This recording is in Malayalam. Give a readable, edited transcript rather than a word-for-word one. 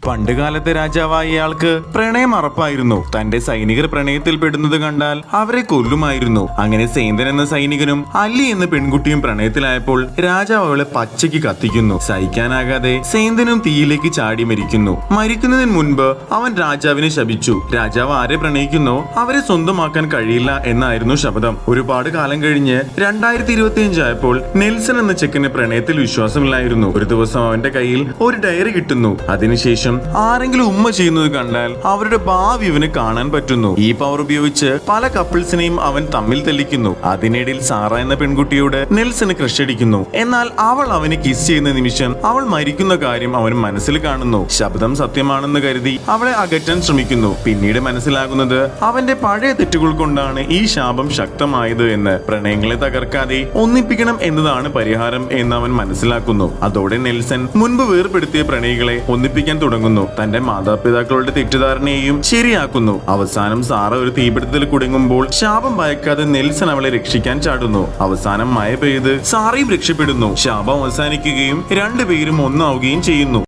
പണ്ടുകാലത്തെ രാജാവായ ഇയാൾക്ക് പ്രണയം അറപ്പായിരുന്നു. തന്റെ സൈനികർ പ്രണയത്തിൽ പെടുന്നത് കണ്ടാൽ അവരെ കൊല്ലുമായിരുന്നു. അങ്ങനെ സേന്തൻ എന്ന സൈനികനും അല്ലി എന്ന പെൺകുട്ടിയും പ്രണയത്തിലായപ്പോൾ രാജാവ് അവളെ പച്ചയ്ക്ക് കത്തിക്കുന്നു. സഹിക്കാനാകാതെ സേന്തനും തീയിലേക്ക് ചാടി മരിക്കുന്നു. മരിക്കുന്നതിന് മുൻപ് അവൻ രാജാവിനെ ശപിച്ചു. രാജാവ് ആരെ പ്രണയിക്കുന്നോ അവരെ സ്വന്തമാക്കാൻ കഴിയില്ല എന്നായിരുന്നു ശപഥം. ഒരുപാട് കാലം കഴിഞ്ഞ് 2025 ആയപ്പോൾ നെൽസൺ എന്ന ചെക്കന് പ്രണയത്തിൽ വിശ്വാസമില്ലായിരുന്നു. ഒരു ദിവസം അവന്റെ കയ്യിൽ ഒരു ഡയറി കിട്ടുന്നു. അതിനുശേഷം ആരെങ്കിലും ഉമ്മ ചെയ്യുന്നത് കണ്ടാൽ അവരുടെ ഭാവി ഇവന് കാണാൻ പറ്റുന്നു. ഈ പവർ ഉപയോഗിച്ച് പല കപ്പിൾസിനെയും അവൻ തമ്മിൽ തെളിക്കുന്നു. അതിനിടയിൽ സാറ എന്ന പെൺകുട്ടിയോട് നെൽസന് ക്രഷ് അടിക്കുന്നു. എന്നാൽ അവൾ അവനെ കിസ് ചെയ്യുന്ന നിമിഷം അവൾ മരിക്കുന്ന കാര്യം അവൻ മനസ്സിൽ കാണുന്നു. ശബ്ദം സത്യമാണെന്ന് കരുതി അവളെ അകറ്റാൻ ശ്രമിക്കുന്നു. പിന്നീട് മനസ്സിലാകുന്നത് അവന്റെ പഴയ തെറ്റുകൾ കൊണ്ടാണ് ഈ ശാപം ശക്തമായത് എന്ന്. പ്രണയങ്ങളെ തകർക്കാതെ ഒന്നിപ്പിക്കണം എന്നതാണ് പരിഹാരം എന്ന് അവൻ മനസ്സിലാക്കുന്നു. അതോടെ നെൽസൺ മുൻപ് വേർപെടുത്തിയ പ്രണയികളെ ഒന്നിപ്പിക്കാൻ തുടങ്ങുന്നു. തന്റെ മാതാപിതാക്കളുടെ തെറ്റിദ്ധാരണയെയും ശരിയാക്കുന്നു. അവസാനം സാറ ഒരു തീപിടുത്തത്തിൽ കുടുങ്ങുമ്പോൾ ശാപം ഭയക്കാതെ നെൽസൺ അവളെ രക്ഷിക്കാൻ ചാടുന്നു. അവസാനം മഴ പെയ്ത് സാറയും രക്ഷപ്പെടുന്നു. ശാപം അവസാനിക്കുകയും രണ്ടുപേരും ഒന്നാവുകയും ചെയ്യുന്നു.